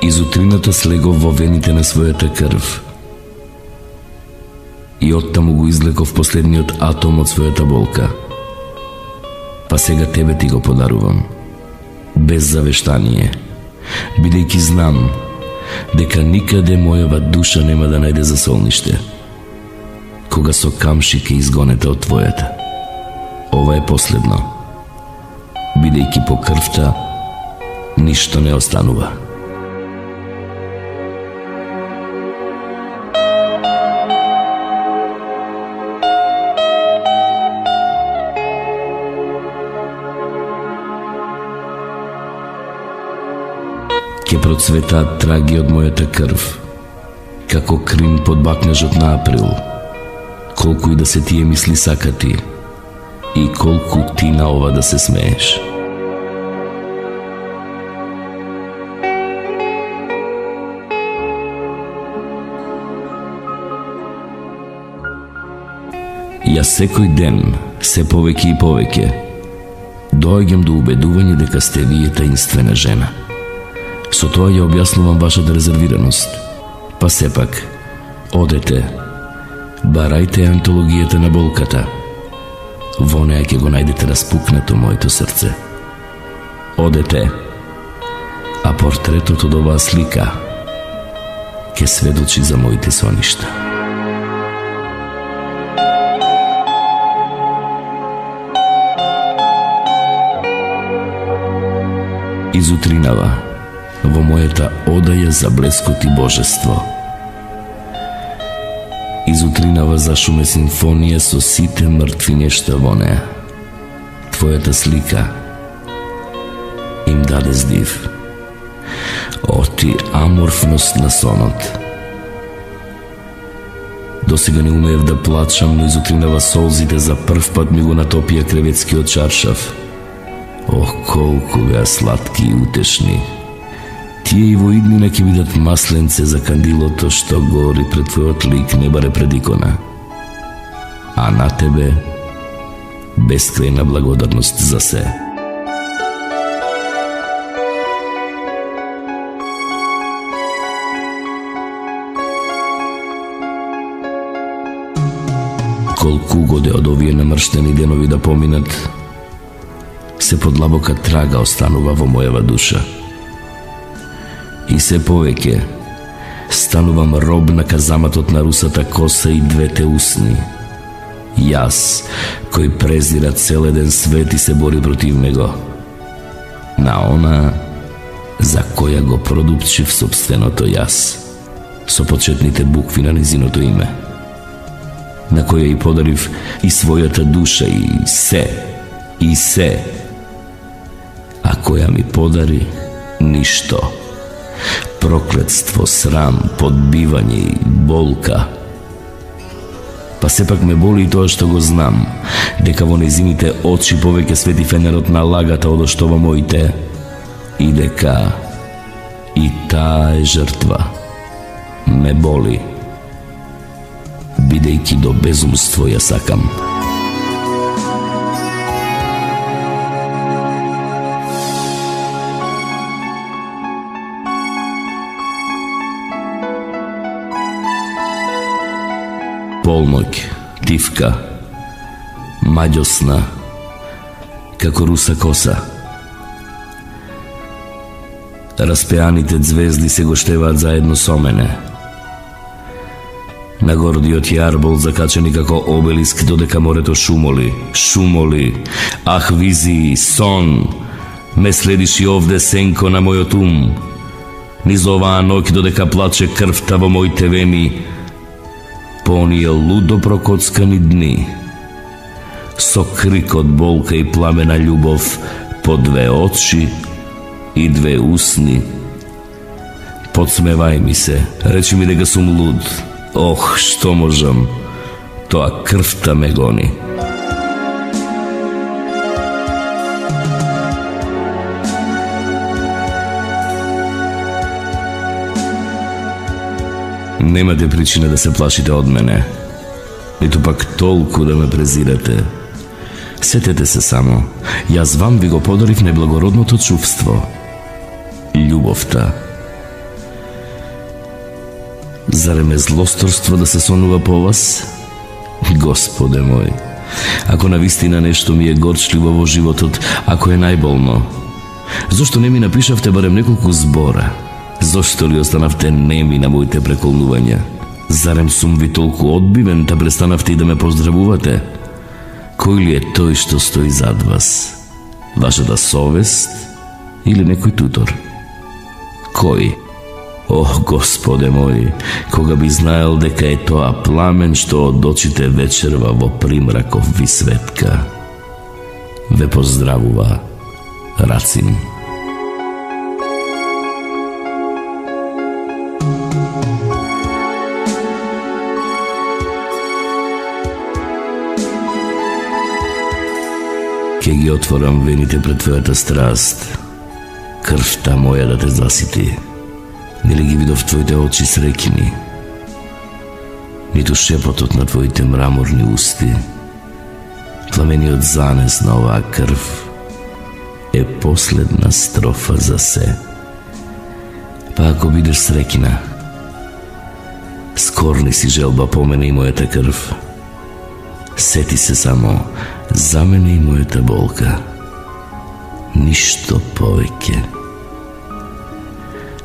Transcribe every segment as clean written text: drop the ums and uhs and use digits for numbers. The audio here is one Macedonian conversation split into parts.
Из утрината слегов во вените на својата крв и оттаму го излеков последниот атом од својата болка. Па сега тебе ти го подарувам, без завештание, бидејќи знам дека никаде мојава душа нема да најде засолниште, кога со камши ке изгонете од твојата. Ова е последно, бидејќи по крвта ништо не останува. Ке процветаат траги од мојата крв, како крин под бакнежот на април, колку и да се тие мисли сакати, и колку ти на ова да се смееш. Јас секој ден, се повеќе и повеќе, доаѓам до убедување дека сте вие таинствена жена. Со тоа ја објаснувам вашата резервираност. Па сепак, одете, барајте антологијата на болката. Во неја ќе го најдете распукнато моето срце. Одете, а портретот од оваа слика ќе сведочи за моите соништа. Изутринава, во мојата одаја заблескот и божество. Изутринава зашуме симфонија со сите мртви нешта во неа. Твојата слика им даде здив. О, ти аморфност на сонот. Досега не умеев да плачам, но изутринава солзите за прв пат ми го натопија креветскиот чаршав. Ох, колку беа сладки и утешни. Тие и во иднина ќе бидат масленце за кандилото што гори пред твојот лик, не баре пред икона. А на тебе бескрајна благодарност за се. Колку годе од овие намрштени денови да поминат, се подлабока трага останува во мојава душа. И се повеќе станувам роб на казаматот на русата коса и двете усни. Јас, кој презира целеден свет и се бори против него. На она за која го продупчив собственото јас, со почетните букви на низиното име, на која и подарив и својата душа и се, а која ми подари ништо. Проклетство, срам, подбивање и болка. Па сепак ме боли и тоа што го знам, дека во незините очи повеќе свети фенерот на лагата одошто во моите, и дека и таа е жртва. Ме боли, бидејќи до безумство ја сакам. Полноќ, тивка, маѓосна, како руса коса. Распеаните звезди се гоштеваат заедно со мене. На гордиот јарбол закачени како обелиск, додека морето шумоли, ах визии, сон, ме следиш и овде сенко на мојот ум. Низ оваа ноќ додека плаче крвта во моите вени, по оние лудо прокоцкани дни, со крик од болка и пламена љубов, по две очи и две усни. Подсмевај ми се, речи ми дека сум луд. Ох, што можам, тоа крвта ме гони. Немате причина да се плашите од мене, ниту пак толку да ме презирате. Сетете се само, јас вам ви го подарив неблагородното чувство, љубовта. Зарем е злосторство да се сонува по вас? Господе мој, ако навистина нешто ми е горчливо во животот, ако е најболно, зошто не ми напишавте барем неколку збора? Зошто ли останавте неми на моите преколнувања? Зарем сум ви толку одбивен да престанавте и да ме поздравувате? Кој ли е тој што стои зад вас? Вашата совест или некој тутор? Кој? Ох, Господе мој, кога би знаел дека е тоа пламен што од очите вечерва во примраков ви светка. Ве поздравува Рацин. Ке ги отворам вените пред твојата страст, крвта моја да те засити. Нели ги видов твоите очи срекини, ниту шепотот на твоите мраморни усти. Пламениот занес на оваа крв е последна строфа за се. Па ако бидеш срекина, скорни си желба по мене и мојата крв. Сети се само за мене и мојата болка. Ништо повеќе.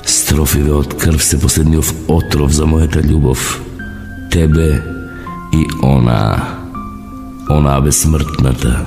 Строфиве од крв се последниот отров за мојата љубов. Тебе и она безсмртната.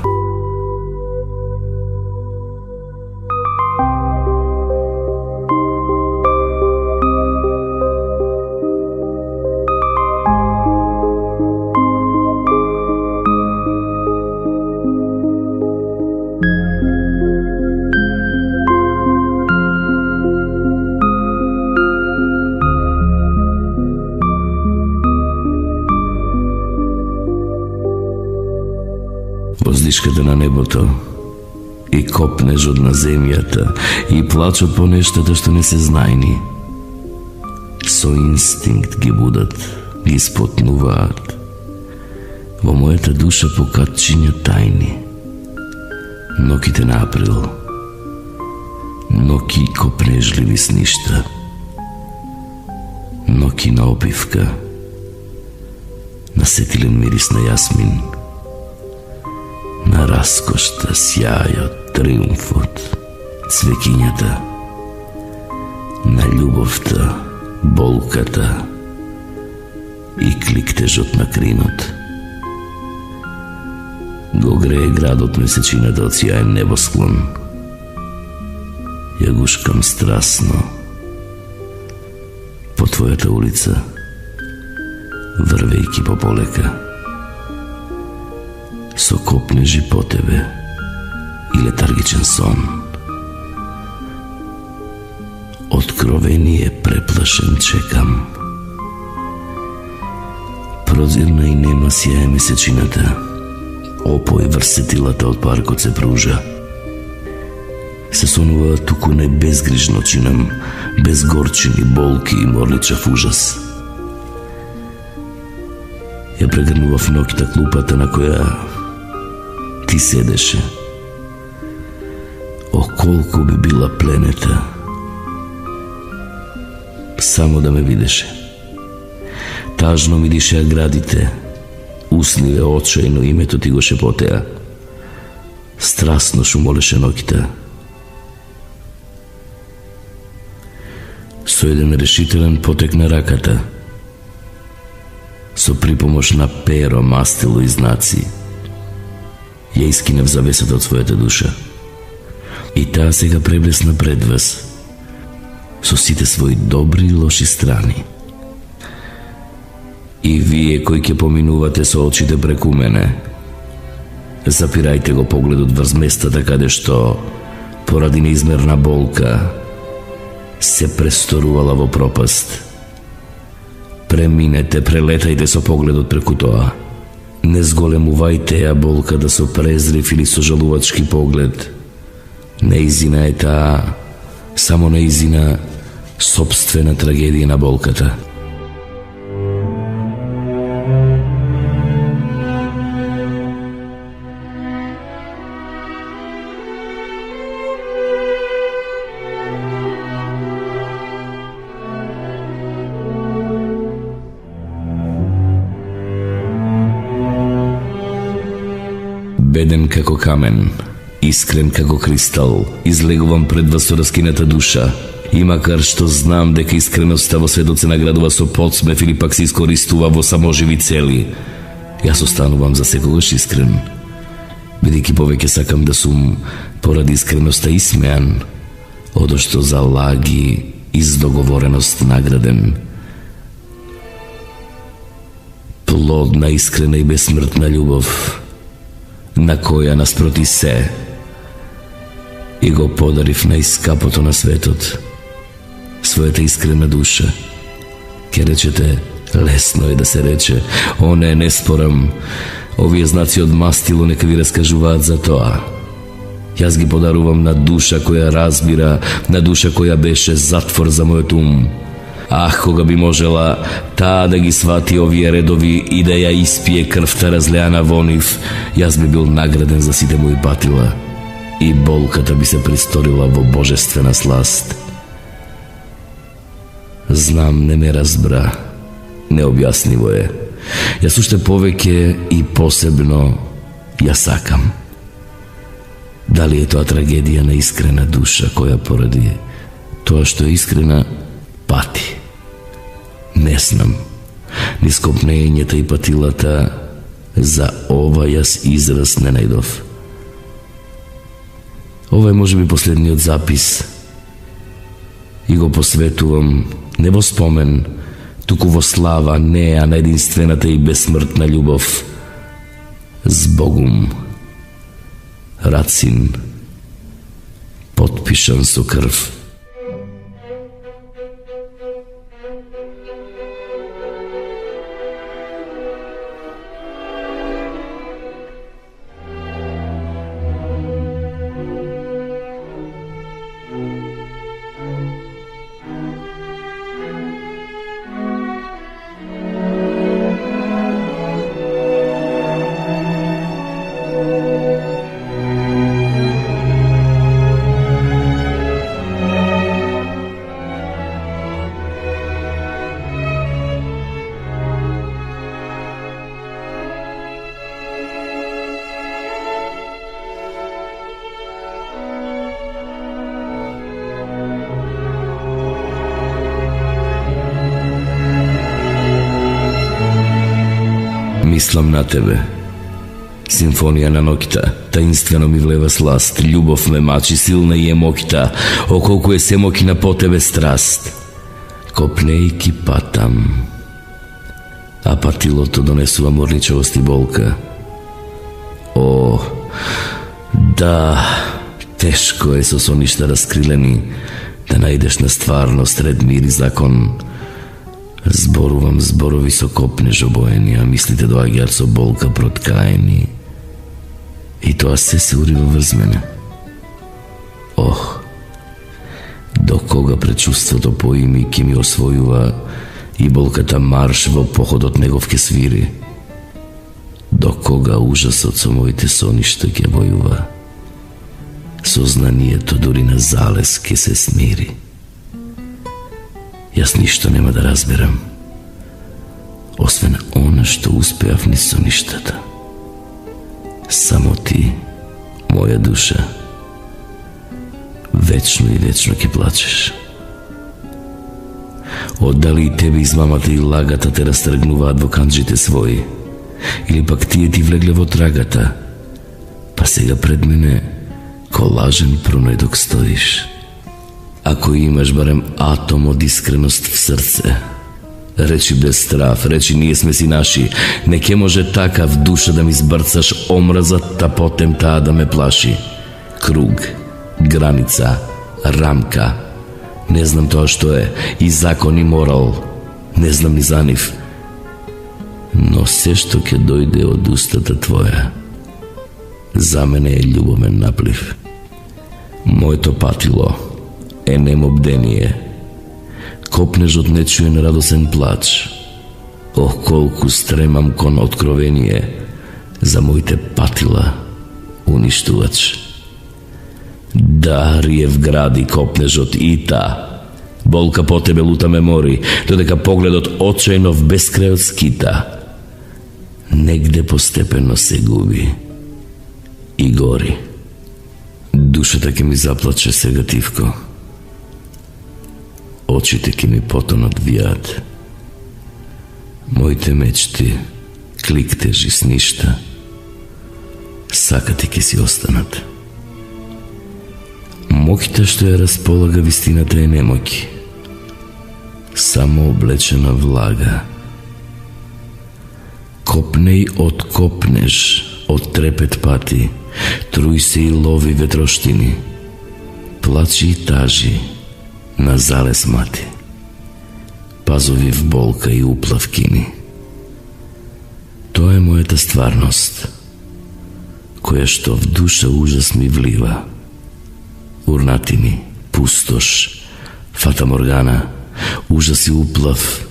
Воздишката на небото и копнежот на земјата и плачот по нештата што не се знајни. Со инстинкт ги будат, ги спотнуваат. Во мојата душа покатчиња тајни. Ноките на април, ноки копнежливи с ништа, ноки на опивка, на сетилен мирис на јасмин, на раскошта, сјајот, триумфот, цвекињата, на љубовта, болката и кликтежот на кринот. Го грее градот месечината од сјаен небосклон. Ја гушкам страстно по твојата улица, врвејки по полека. Со копнежи по тебе и летаргичен сон. Откровение преплашен чекам. Прозирна и нема сјае месечината. Опој врз сетилата од паркот се пружа. Се сонува туку не безгрижно чинам, без горчини, болки и морличав ужас. Ја прегрнував ноќта клупата на која ти седеше. О, колку би била пленета, само да ме видеше. Тажно ми дишеа градите, усниве очајно името ти го шепотеа. Страстно шумолеше ноќта. Со еден решителен потек на раката, со припомош на перо, мастило и знаци, ја искинев завесата од својата душа. И таа сега преблесна пред вас, со сите своји добри и лоши страни. И вие кои ќе поминувате со очите преку мене, запирајте го погледот врз местата каде што, поради неизмерна болка, се престорувала во пропаст. Преминете, прелетајте со погледот преку тоа. Не зголемувајте ја болката со презрив или со жалувачки поглед. Неизина е таа, само неизина собствена трагедија на болката. Беден како камен, искрен како кристал, излегувам пред вас со раскината душа. И макар што знам дека искреноста во светот се наградува со подсмев или пак се искористува во саможиви цели, јас останувам за секогаш искрен, бидејќи повеќе сакам да сум поради искреноста исмеан, одошто за лаги и договореност награден. Плодна, искрена и безсмртна љубов, на која наспроти се, и го подарив најскапото на светот, својата искрена душа. Ке речете, лесно е да се рече, о не спорам, овие знаци од мастило нека ви раскажуваат за тоа. Јас ги подарувам на душа која разбира, на душа која беше затвор за мојот ум. Ах, кога би можела таа да ги свати овие редови и да ја испие крвта разлеана во нив, јас би бил награден за сите мои патила и болката би се присторила во божествена сласт. Знам, не ме разбра, необјаснливо е. Јас уште повеќе и посебно ја сакам. Дали е тоа трагедија на искрена душа која поради тоа што е искрена пати? Не знам. Низ копнењето и патилата за ова јас израз не најдов. Ова е можеби последниот запис и го посветувам не во спомен, туку во слава неа на единствената и безсмртна љубов. Збогум. Рацин, потпишан со крв. Мислам на тебе. Симфонија на ноќта, таинствено ми влева сласт, љубов ме мачи силна и е моќта, о колку е се моќна по тебе страст. Копнејки патам, а патилото донесува морничавост и болка. О, да, тешко е со соништа раскрилени да најдеш на стварност ред, мир и закон. Зборувам зборови со копнеж обоени, а мислите доаѓаат со болка проткаени. И тоа се урива врз мене. Ох, до кога пречувството по име ќе ми освојува и болката марш во походот негов ке свири? До кога ужасот со моите соништа ќе војува? Сознанието дури на залез ке се смири. Јас ништо нема да разберам, освен она што успеав низ соништата. Само ти, моја душа, вечно и вечно ќе плачеш. Оддали и тебе измамата и лагата те растргнуваат во канџите своји, или пак тие ти влегле во трагата, па сега пред мене колажен пронајдок стоиш. Ако имаш барем атом од искреност в срце, речи без страф, речи ние сме си наши, не ке може така в душа да ми збрцаш омразат, та потем таа да ме плаши. Круг, граница, рамка, не знам тоа што е, и закон и морал, не знам ни за нив. Но се што ќе дојде од устата твоја, за мене е љубовен наплив. Моето патило е немо бдение, копнежот нечуен радосен плач. Ох, колку стремам кон откровение за моите патила, уништувач. Да, риев гради копнежот и та, болка по тебе лута ме мори, додека погледот очајно в бескрајот скита. Негде постепено се губи и гори. Душата ќе ми заплаче сега тивко. Очите ќе ми потонат вијат. Моите мечти, кликтежи с ништа, сакати ќе си останат. Моќта што ја располага вистината е немоќ. Само облечена влага. Копнеј откопнеш, од трепет пати, труј се и лови ветроштини, плачи и тажи на залез мати, пазови в болка и уплавкини. Тоа е мојата стварност, која што в душа ужас ми влива. Урнатини, пустош, фатаморгана, ужас и уплав,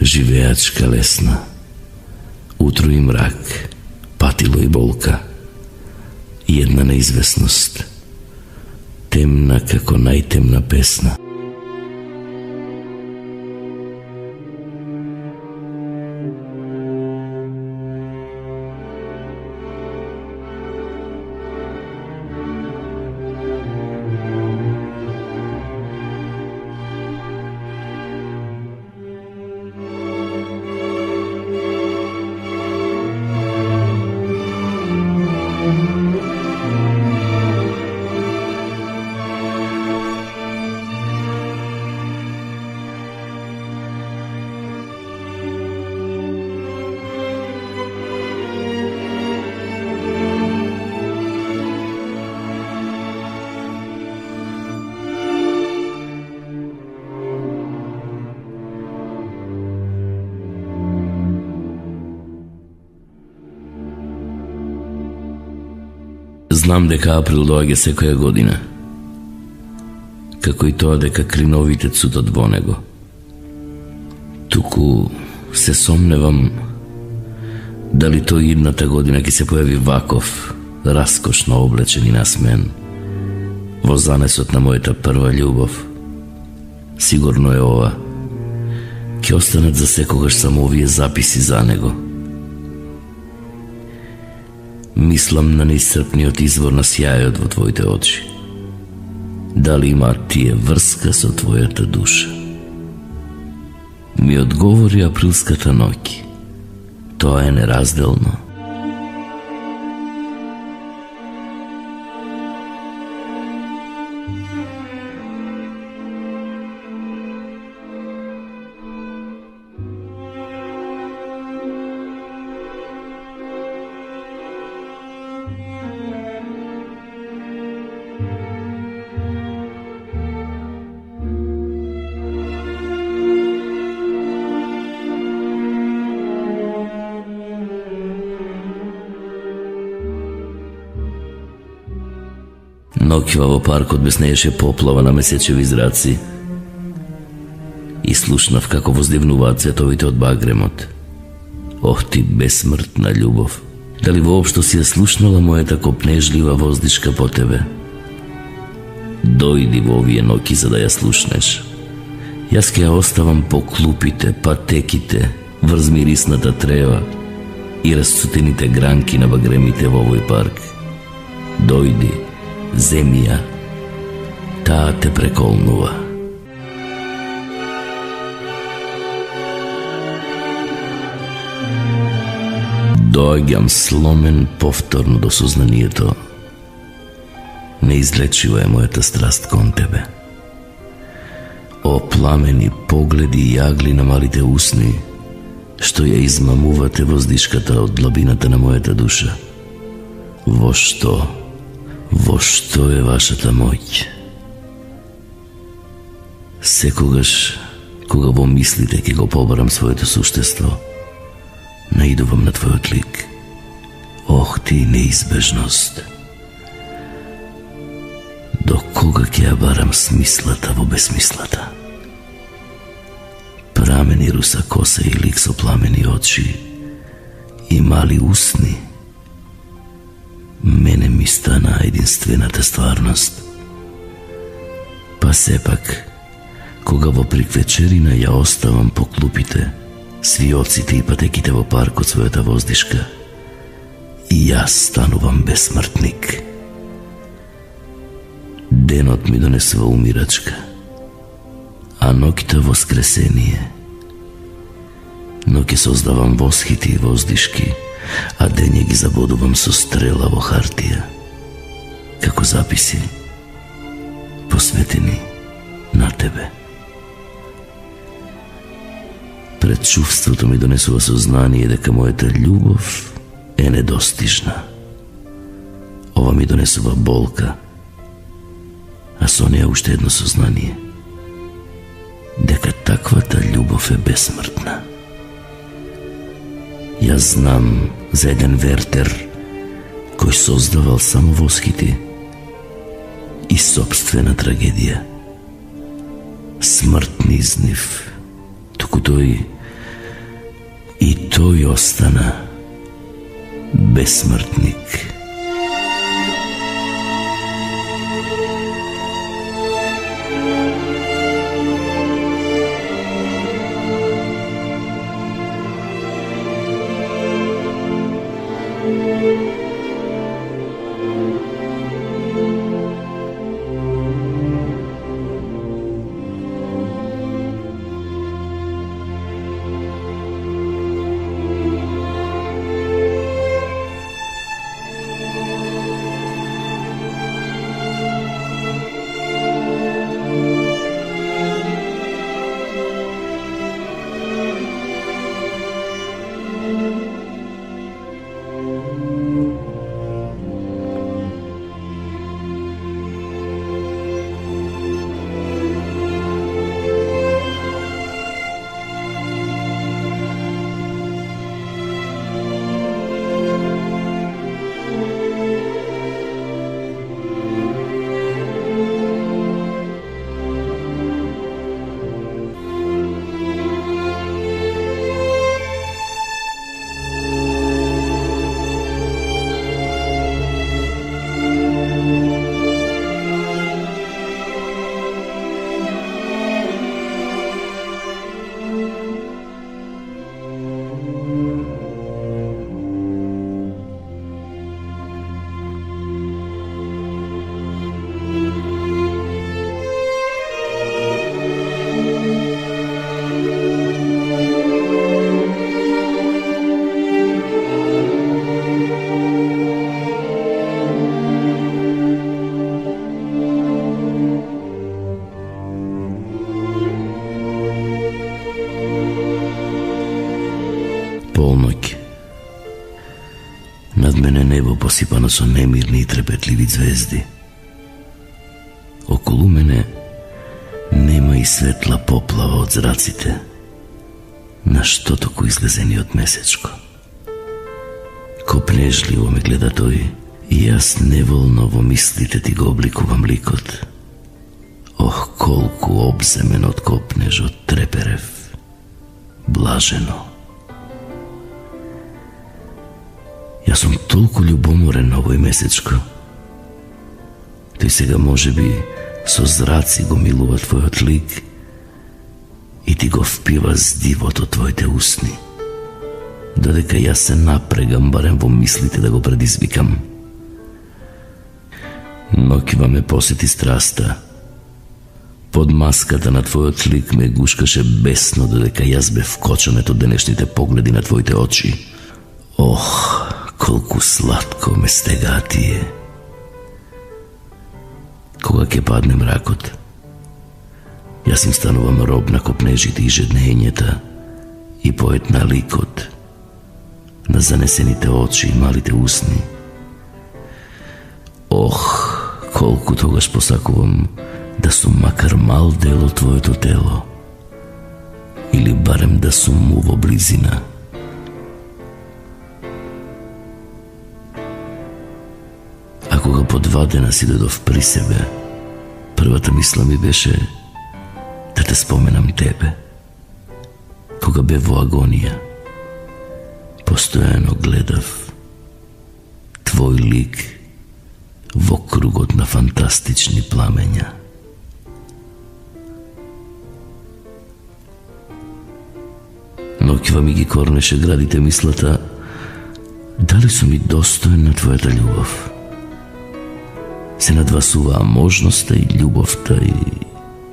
живеачка лесна, утро и мрак, патило и болка, и една неизвестност, темна како најтемна песна. Знам дека април доаѓа секоја година, како и тоа дека криновите цутат во него. Туку се сомневам дали тој идната година ќе се појави ваков, раскошно облечен и насмеен, во занесот на мојата прва љубов. Сигурно е ова. Ќе останат за секогаш само овие записи за него. Мислам на неисцрпниот извор на сјајот во твоите очи. Дали има тие врска со твојата душа? Ми одговори априлската ноќ. Тоа е неразделно. Ноќва во паркот безнееше поплава на месечеви зраци и слушнав како воздивнуваат цветовите од багремот. Ох ти бесмртна љубов! Дали воопшто си ја слушнала мојата копнежлива воздишка по тебе? Дојди во овие ноќи за да ја слушнеш. Јас ке ја оставам по клупите, патеките, врз мирисната трева и расцутените гранки на багремите во овој парк. Дојди, земја, таа те преколнува. Доаѓам сломен повторно до сознанието. Неизлечива е мојата страст кон тебе. О пламени погледи и јагли на малите усни, што ја измамувате воздишката од длабината на мојата душа. Во што е вашата моќ? Секогаш, кога во мислите ќе го побарам своето суштество, наидувам на твојот лик. Ох ти неизбежност! До кога ќе ја барам смислата во бесмислата? Прамени руса коса и лик со пламени очи и мали усни. Мене ми стана единствената стварност. Па сепак, кога во приквечерина ја оставам по клупите, свиоците и патеките во паркот својата воздишка, и јас станувам бесмртник. Денот ми донесува умирачка, а ноќта воскресение. Но ќе создавам восхити и воздишки, а дење ги забодувам со стрела во хартија, како записи посветени на тебе. Предчувството ми донесува сознание дека мојата љубов е недостижна. Ова ми донесува болка, а со неја уште едно сознание дека таквата љубов е бесмртна. Јас знам за еден Вертер кој создавал само восхити и собствена трагедија. Смрт низ нив, туку тој остана бесмртник. Полноќ. Над мене небо посипано со немирни и трепетливи звезди. Околу мене нема и светла поплава од зраците, на што току излезени од месечко. Копнежливо ме гледа тој и јас неволно во мислите ти го обликувам ликот. Ох, колку обземен од копнежот треперев, блажено. Јас сум толку љубоморен на овој месечко. Тој сега можеби со зраци го милува твојот лик и ти го впива с дивото твоите усни, додека јас се напрегам барем во мислите да го предизвикам. Ноќва ме посети страста. Под маската на твојот лик ме гушкаше бесно, додека јас бев вкоченет од денешните погледи на твоите очи. Ох, колку сладко ме стегаа тие. Кога ќе падне мракот, јас им станувам роб на копнежите и жеднењата и поет на ликот, на занесените очи и малите усни. Ох, колку тогаш посакувам да сум макар мал дел од твоето тело, или барем да сум му во близина. А кога подвадена си додов при себе, првата мисла ми беше да те споменам тебе. Кога бе во агонија, постојано гледав твој лик во кругот на фантастични пламења. Ноќва ми ги корнеше градите мислата, дали Дали сум и достоен на твојата љубов? Се надвасуваа можноста и љубовта и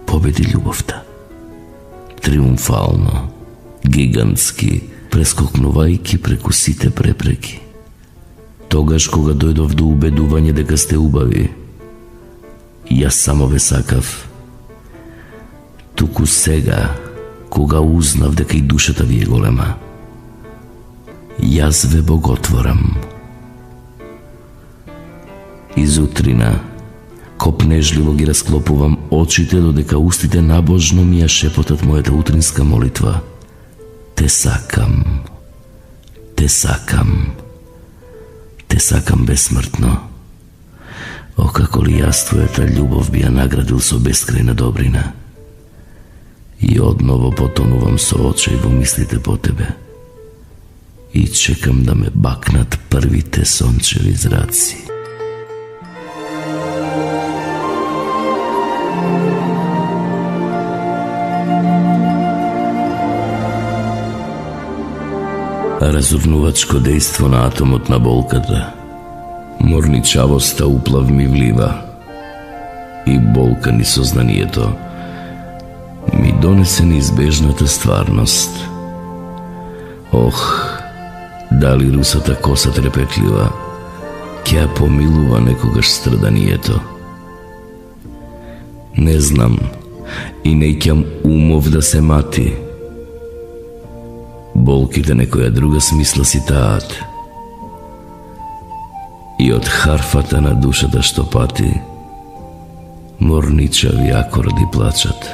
победи љубовта. Триумфално, гигантски, прескокнувајќи преку сите препреки. Тогаш кога дојдов до убедување дека сте убави, јас само ве сакав. Туку сега, кога узнав дека и душата ви е голема, јас ве боготворам. Изутрина, копнежливо ги расклопувам очите додека устите набожно ми ја шепотат мојата утринска молитва. Те сакам, те сакам, те сакам бесмртно. О, како ли јас твојата љубов би ја наградил со бескрајна добрина. И одново потонувам со очај во мислите по тебе. И чекам да ме бакнат првите сончеви зраци. Разурнувачко дејство на атомот на болката. Морничавоста уплав ми влива и болка ни сознанието ми донесе неизбежната стварност. Ох, дали русата коса трепетлива ќе ја помилува некогаш страданието. Не знам и неќам умов да се мати. Болките некоја друга смисла си таат. И од харфата на душата што пати, морничави акорди плачат.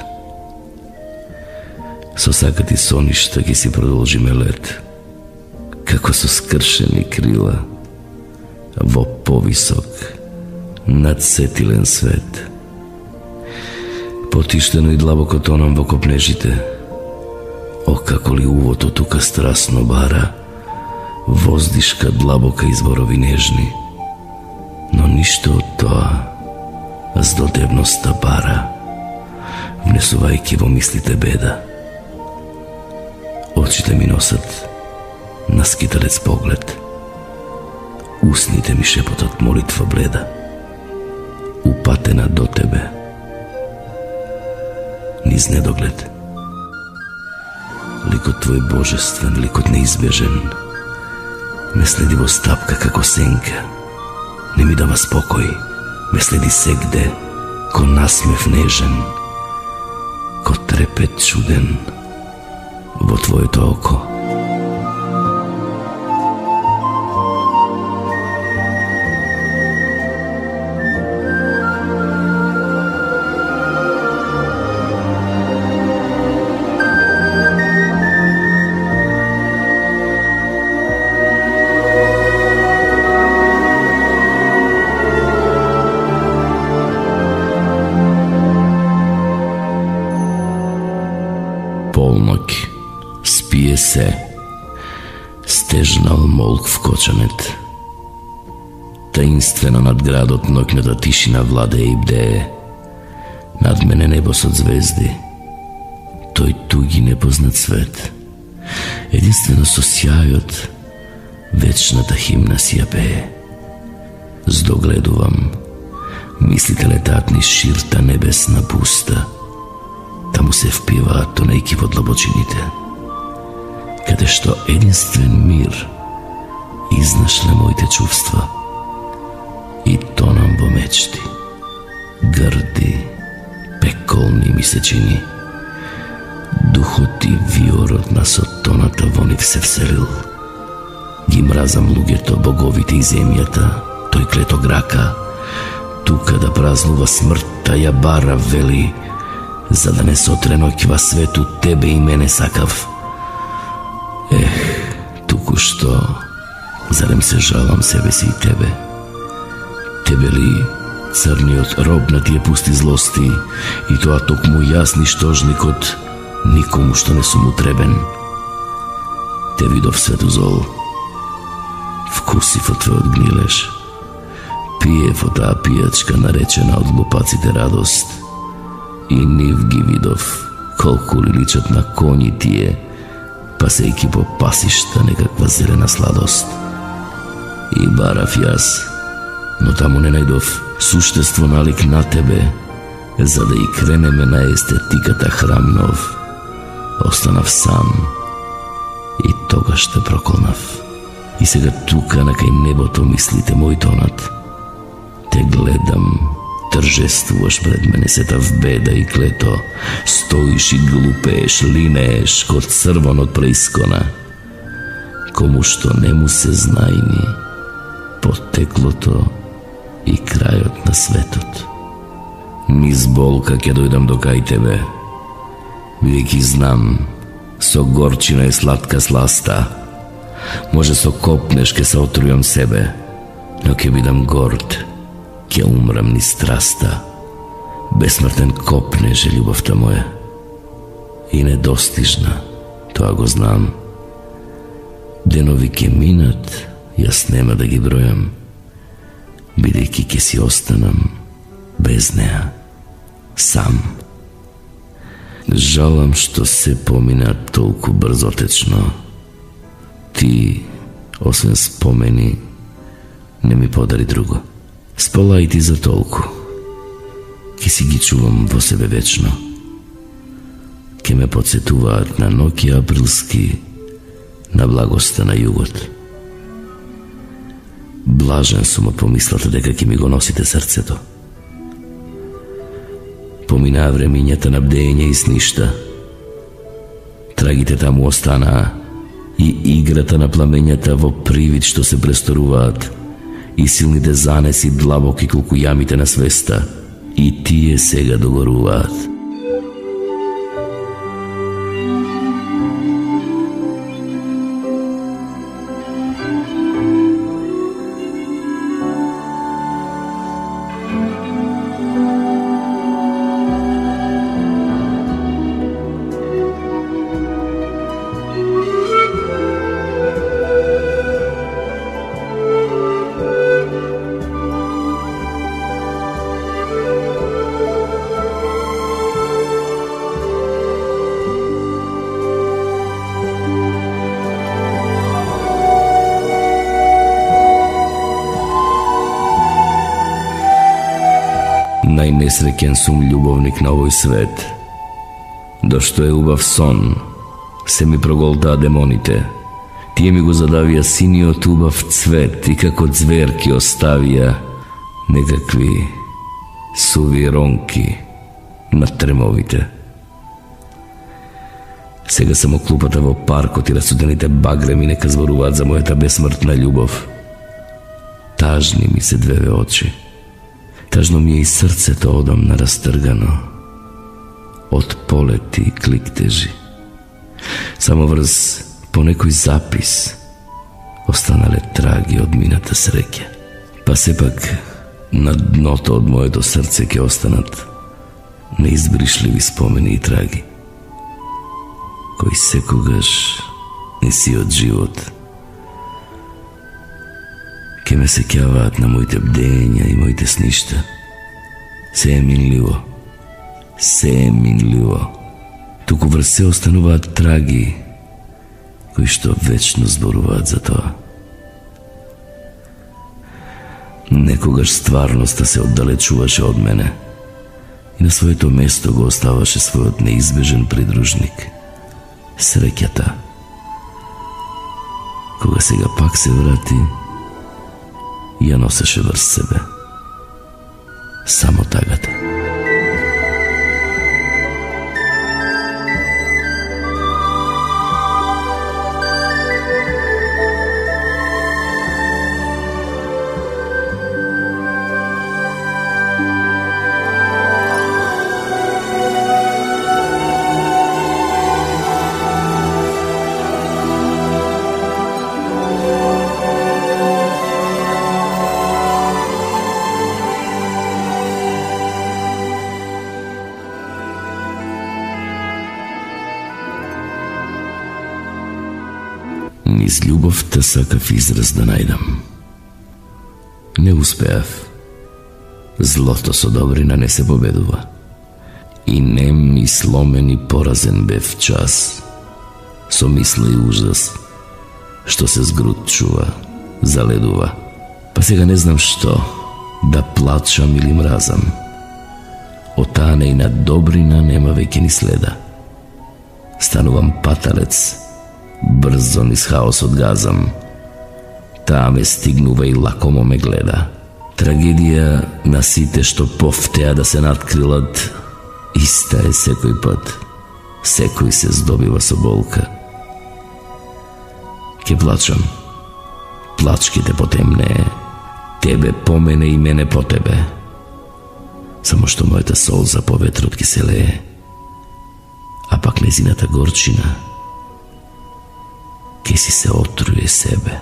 Со сакати соништа ќе си продолжиме лет, како со скршени крила, во повисок, надсетилен свет. Потиштено и длабоко тонам во копнежите. О, како ли увото тука страсно бара, воздишка длабока и зборови нежни. Но ништо од тоа, здодевноста бара, внесувајќи во мислите беда. Очите ми носат на скиталец поглед, усните ми шепотат молитва бледа, упатена до тебе, низ недоглед. Ликот твој божествен, ликот неизбежен, ме следи во стапка како сенка, не ми дава спокој, ме следи сегде, ко насмев нежен, ко трепет чуден во твоето око. Полноќ, спие се, стежнал молк в кочанет. Таинствено над градот ноќната тишина владее и бдее. Над мене небо со звезди, тој туги непознат свет. Единствено со сјајот вечната химна си ја пее. Здогледувам, мислите летаат низ ширта небесна пуста. Таму се впиваат тонејки во длабочините, каде што единствен мир изнашле моите чувства и тонам во мечти. Грди, пеколни ми се чини. Духот и виорот на сотоната во нив се вселил. Ги мразам луѓето, боговите и земјата, тој клетог рака. Тука да празнува смртта ја бара, вели, за да не сотре ноќва свету тебе и мене сакав. Туку што, зарем се жалам себе си и тебе? Тебе ли црниот роб на тие пусти злости и тоа токму јас ништожникот, никому што не сум утребен? Те видов свету зол, вкусив од твојот гнилеж, пиев од таа пијачка наречена од глупаците радост, и нив ги видов колку ли личат на коњи тие, пасејки по пасишта некаква зелена сладост. и барав јас, но таму не најдов суштество налик на тебе, за да и кренеме на естетиката храмнов. Останав сам и тогаш те проколнав. И сега тука на кај небото мислите мој тонат. Те гледам, торжествуваш пред мене сетав беда и клето, стоиш и глупееш, линееш код црвон од преискона, кому што не му се знајни потеклото и крајот на светот. Низ болка ќе дојдам до кај тебе, бидејќи знам, со горчина и сладка сласта, може со копнеш ке се отрујам себе, но ќе бидам горд, ќе умрам низ страста. Бесмртен копнеш е љубовта моја и недостижна, тоа го знам. Денови ќе минат, јас нема да ги бројам, бидејќи ќе си останам без неа, сам. Жалам што се помина толку брзотечно. Ти, освен спомени, не ми подари друго. Спола и ти за толку. Ке си ги чувам во себе вечно. Ке ме подсетуваат на ноќи априлски, на благоста на југот. Блажен сум од помислата дека ќе ми го носите срцето. Поминаа времињата на бдење и сништа. Трагите таму останаа и играта на пламењата во привид што се престоруваат, и силните занеси длабоки колку јамите на свеста, и тие сега догоруваат. Најнесреќен сум љубовник на овој свет. Дошто е убав сон, се ми проголтаа демоните. Тие ми го задавија синиот убав цвет и како ѕверки оставија некакви суви ронки на тремовите. Сега сам оклупата во паркот и расудените багреми нека зборуваат за мојата бесмртна љубов. Тажни ми се двеве очи. Тажно ми е и срцето одамна растргано од полети и кликтежи. Само врз по некој запис останале траги од мината среќа. Па сепак на дното од моето срце ќе останат неизбришливи спомени и траги, кои секогаш не си од живот. Ке ме сеќаваат на моите бдења и моите сништа. Се е минливо, се е минливо. Туку врз се остануваат траги, кои што вечно зборуваат за тоа. Некогаш стварноста се оддалечуваше од мене и на своето место го оставаше својот неизбежен придружник, среќата. Кога сега пак се врати, ја носеше врз себе само тагата. Низ љубовта сакав израз да најдам. Не успеав. Злото со добрина не се победува. И нем и сломен и поразен бев час, со мисла и ужас, што се згрутчува, заледува. Па сега не знам што, да плачам или мразам. Од таа нејна добрина нема веќе ни следа. Станувам паталец, брзо низ хаосот газам. Таа ме стигнува и лакомо ме гледа. Трагедија на сите што повтеа да се надкрилат, иста е секој пат. Секој се здобива со болка. Ке плачам. Плачките потемнее. Тебе по мене и мене по тебе. Само што мојата солза по ветрот ки се лее. А пак незината горчина ке си се отруе себе.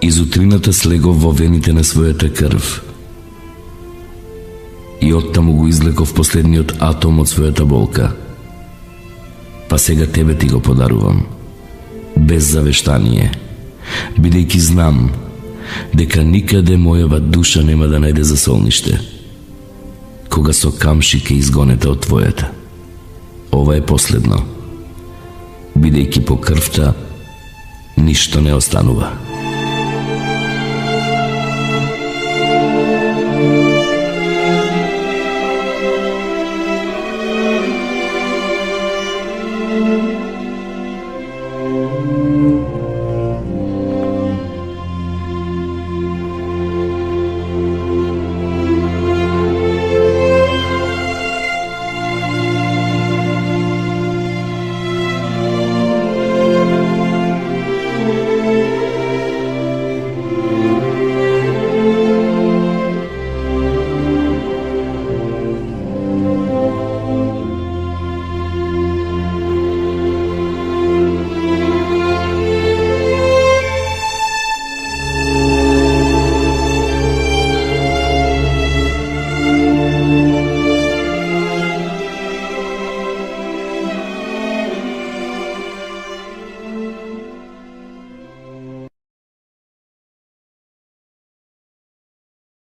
Изутрината слегов во вените на својата крв и оттаму го излеков последниот атом од својата болка. Па сега тебе ти го подарувам, без завештание, бидејќи знам дека никаде мојава душа нема да најде засолниште, кога со камши ке изгонете од твојата. Ова е последно, бидејќи по крвта ништо не останува.